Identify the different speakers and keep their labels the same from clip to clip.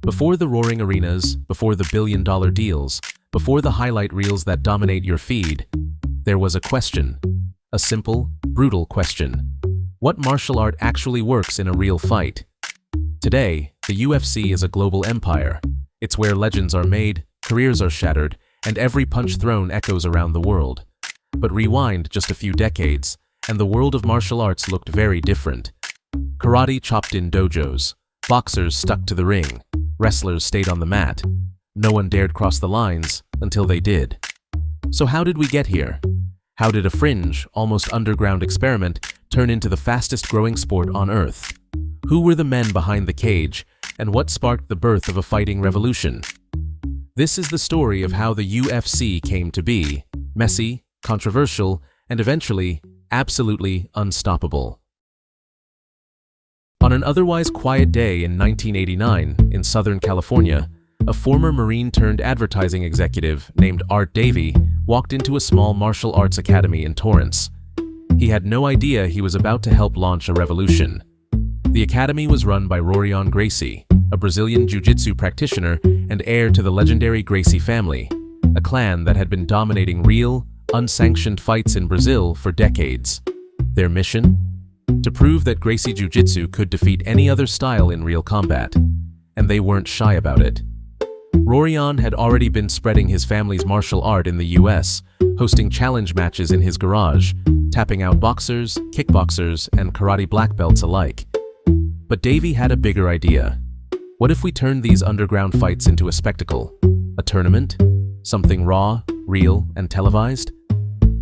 Speaker 1: Before the roaring arenas, before the billion-dollar deals, before the highlight reels that dominate your feed, there was a question. A simple, brutal question. What martial art actually works in a real fight? Today, the UFC is a global empire. It's where legends are made, careers are shattered, and every punch thrown echoes around the world. But rewind just a few decades, and the world of martial arts looked very different. Karate chopped in dojos, boxers stuck to the ring, wrestlers stayed on the mat. No one dared cross the lines until they did. So how did we get here? How did a fringe, almost underground experiment turn into the fastest-growing sport on Earth? Who were the men behind the cage, and what sparked the birth of a fighting revolution? This is the story of how the UFC came to be, messy, controversial, and eventually, absolutely unstoppable. On an otherwise quiet day in 1989 in Southern California, a former Marine-turned-advertising executive named Davie walked into a small martial arts academy in Torrance. He had no idea he was about to help launch a revolution. The academy was run by Rorion Gracie, a Brazilian jiu-jitsu practitioner and heir to the legendary Gracie family, a clan that had been dominating real, unsanctioned fights in Brazil for decades. Their mission? To prove that Gracie jiu-jitsu could defeat any other style in real combat, and they weren't shy about it. Rorion had already been spreading his family's martial art in the US, hosting challenge matches in his garage, tapping out boxers, kickboxers, and karate black belts alike. But Davie had a bigger idea. What if we turned these underground fights into a spectacle? A tournament? Something raw, real, and televised?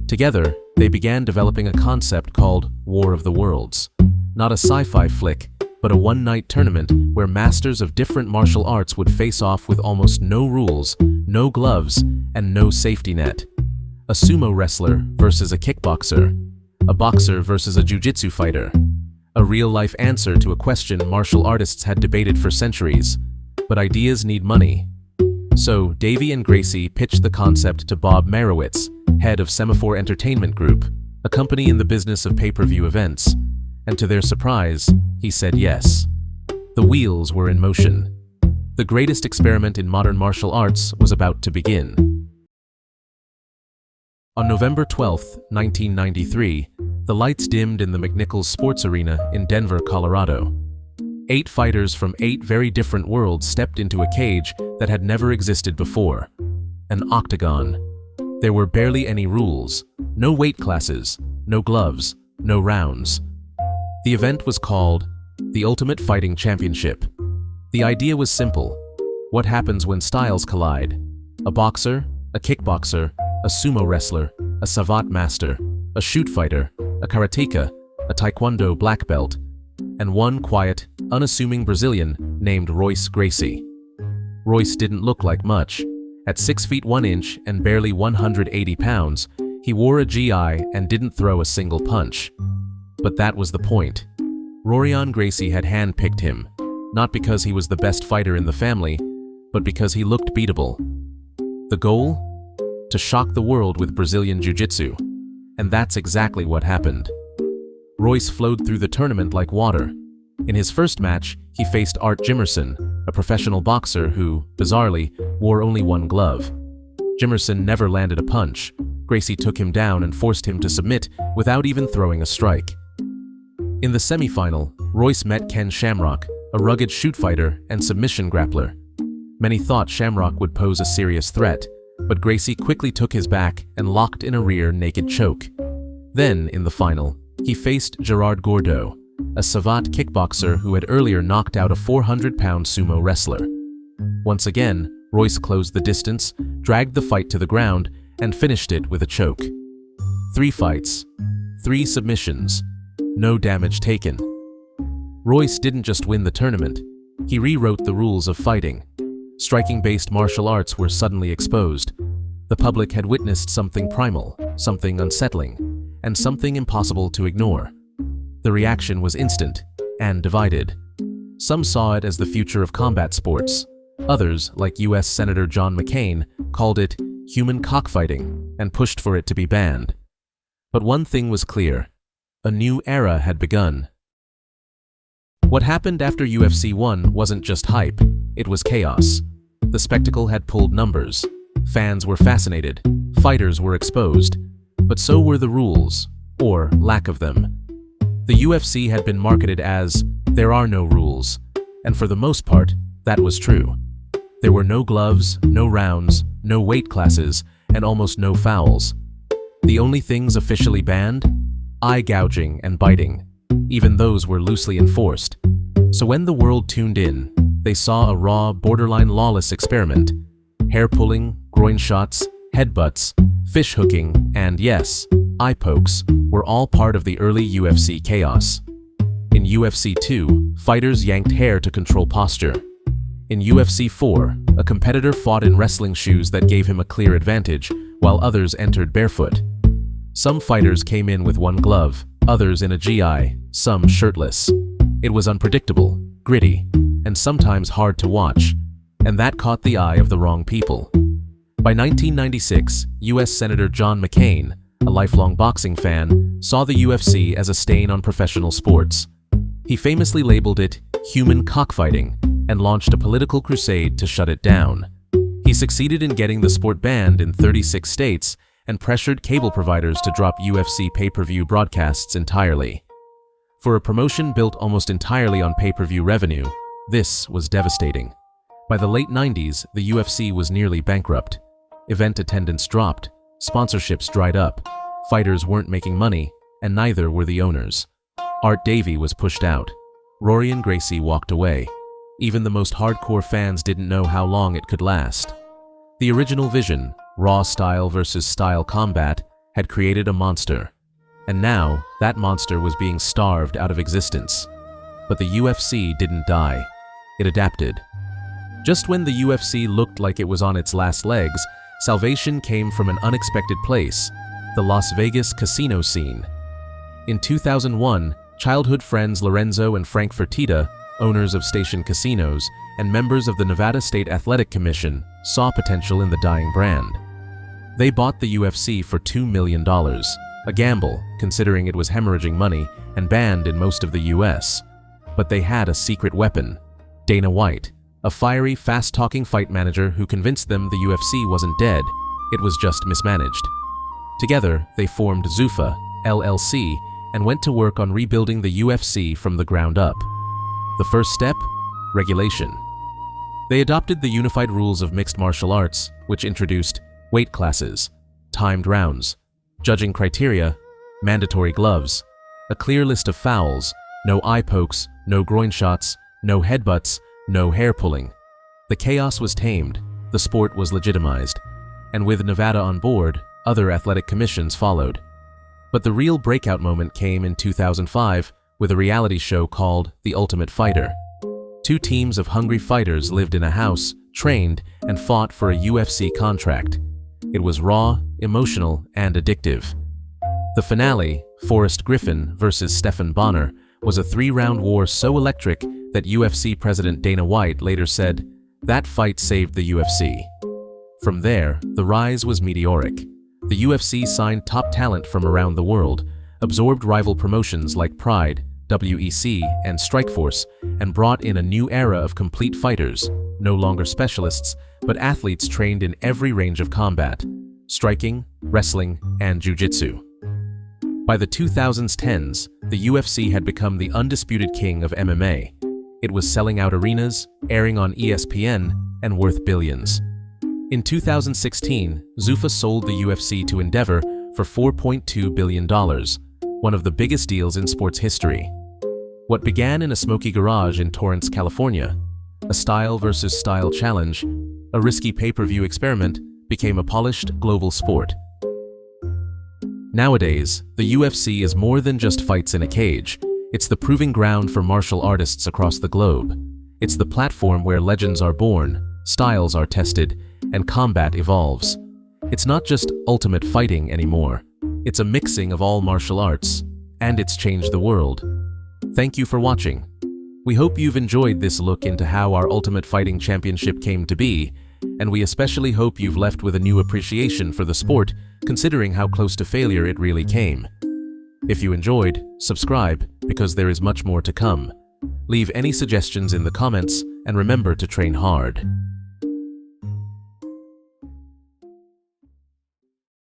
Speaker 1: Together, they began developing a concept called War of the Worlds. Not a sci-fi flick, but a one-night tournament where masters of different martial arts would face off with almost no rules, no gloves, and no safety net. A sumo wrestler versus a kickboxer. A boxer versus a jiu-jitsu fighter. A real-life answer to a question martial artists had debated for centuries. But ideas need money. So, Davie and Gracie pitched the concept to Bob Marowitz, head of Semaphore Entertainment Group, a company in the business of pay-per-view events. And to their surprise, he said yes. The wheels were in motion. The greatest experiment in modern martial arts was about to begin. On November 12, 1993, the lights dimmed in the McNichols Sports Arena in Denver, Colorado. 8 fighters from 8 very different worlds stepped into a cage that had never existed before. An octagon. There were barely any rules. No weight classes, no gloves, no rounds. The event was called the Ultimate Fighting Championship. The idea was simple. What happens when styles collide? A boxer, a kickboxer, a sumo wrestler, a savate master, a shoot fighter, a karateka, a taekwondo black belt, and one quiet, unassuming Brazilian named Royce Gracie. Royce didn't look like much. At 6 feet 1 inch and barely 180 pounds, he wore a GI and didn't throw a single punch. But that was the point. Rorion Gracie had handpicked him, not because he was the best fighter in the family, but because he looked beatable. The goal? To shock the world with Brazilian jiu-jitsu. And that's exactly what happened. Royce flowed through the tournament like water. In his first match, he faced Art Jimerson, a professional boxer who, bizarrely, wore only one glove. Jimerson never landed a punch. Gracie took him down and forced him to submit without even throwing a strike. In the semifinal, Royce met Ken Shamrock, a rugged shoot fighter and submission grappler. Many thought Shamrock would pose a serious threat, but Gracie quickly took his back and locked in a rear naked choke. Then, in the final, he faced Gerard Gordeau, a savate kickboxer who had earlier knocked out a 400-pound sumo wrestler. Once again, Royce closed the distance, dragged the fight to the ground, and finished it with a choke. 3 fights, 3 submissions, no damage taken. Royce didn't just win the tournament, he rewrote the rules of fighting. Striking-based martial arts were suddenly exposed. The public had witnessed something primal, something unsettling, and something impossible to ignore. The reaction was instant and divided. Some saw it as the future of combat sports. Others, like US Senator John McCain, called it human cockfighting and pushed for it to be banned. But one thing was clear. A new era had begun. What happened after UFC 1 wasn't just hype, it was chaos. The spectacle had pulled numbers. Fans were fascinated, fighters were exposed, but so were the rules, or lack of them. The UFC had been marketed as, "There are no rules," and for the most part, that was true. There were no gloves, no rounds, no weight classes, and almost no fouls. The only things officially banned? Eye gouging and biting. Even those were loosely enforced. So when the world tuned in, they saw a raw, borderline lawless experiment. Hair pulling, groin shots, headbutts, fish hooking, and yes, eye pokes were all part of the early UFC chaos. In UFC 2, fighters yanked hair to control posture. In UFC 4, a competitor fought in wrestling shoes that gave him a clear advantage, while others entered barefoot. Some fighters came in with one glove, others in a GI, some shirtless. It was unpredictable, gritty, and sometimes hard to watch, and that caught the eye of the wrong people. By 1996, U.S. Senator John McCain, a lifelong boxing fan, saw the UFC as a stain on professional sports. He famously labeled it human cockfighting and launched a political crusade to shut it down. He succeeded in getting the sport banned in 36 states and pressured cable providers to drop UFC pay-per-view broadcasts entirely. For a promotion built almost entirely on pay-per-view revenue, this was devastating. By the late 90s, the UFC was nearly bankrupt. Event attendance dropped, sponsorships dried up, fighters weren't making money, and neither were the owners. Art Davie was pushed out. Rorion Gracie walked away. Even the most hardcore fans didn't know how long it could last. The original vision, raw style versus style combat, had created a monster. And now, that monster was being starved out of existence. But the UFC didn't die. It adapted. Just when the UFC looked like it was on its last legs, salvation came from an unexpected place, the Las Vegas casino scene. In 2001, childhood friends Lorenzo and Frank Fertitta, owners of Station Casinos and members of the Nevada State Athletic Commission, saw potential in the dying brand. They bought the UFC for $2 million, a gamble considering it was hemorrhaging money and banned in most of the US. But they had a secret weapon, Dana White, a fiery, fast-talking fight manager who convinced them the UFC wasn't dead, it was just mismanaged. Together, they formed Zuffa, LLC, and went to work on rebuilding the UFC from the ground up. The first step? Regulation. They adopted the unified rules of mixed martial arts, which introduced weight classes, timed rounds, judging criteria, mandatory gloves, a clear list of fouls, no eye pokes, no groin shots, no headbutts, no hair pulling. The chaos was tamed, the sport was legitimized, and with Nevada on board, other athletic commissions followed. But the real breakout moment came in 2005 with a reality show called The Ultimate Fighter. Two teams of hungry fighters lived in a house, trained, and fought for a UFC contract. It was raw, emotional, and addictive. The finale, Forrest Griffin versus Stephan Bonnar, was a 3-round war so electric that UFC President Dana White later said, "That fight saved the UFC." From there, the rise was meteoric. The UFC signed top talent from around the world, absorbed rival promotions like Pride, WEC, and Strikeforce, and brought in a new era of complete fighters, no longer specialists, but athletes trained in every range of combat: striking, wrestling, and jiu-jitsu. By the 2010s, the UFC had become the undisputed king of MMA. It was selling out arenas, airing on ESPN, and worth billions. In 2016, Zuffa sold the UFC to Endeavor for $4.2 billion, one of the biggest deals in sports history. What began in a smoky garage in Torrance, California, a style versus style challenge, a risky pay-per-view experiment, became a polished global sport. Nowadays, the UFC is more than just fights in a cage. It's the proving ground for martial artists across the globe. It's the platform where legends are born, styles are tested, and combat evolves. It's not just ultimate fighting anymore. It's a mixing of all martial arts, and it's changed the world. Thank you for watching. We hope you've enjoyed this look into how our Ultimate Fighting Championship came to be, and we especially hope you've left with a new appreciation for the sport, considering how close to failure it really came. If you enjoyed, subscribe, because there is much more to come. Leave any suggestions in the comments and remember to train hard.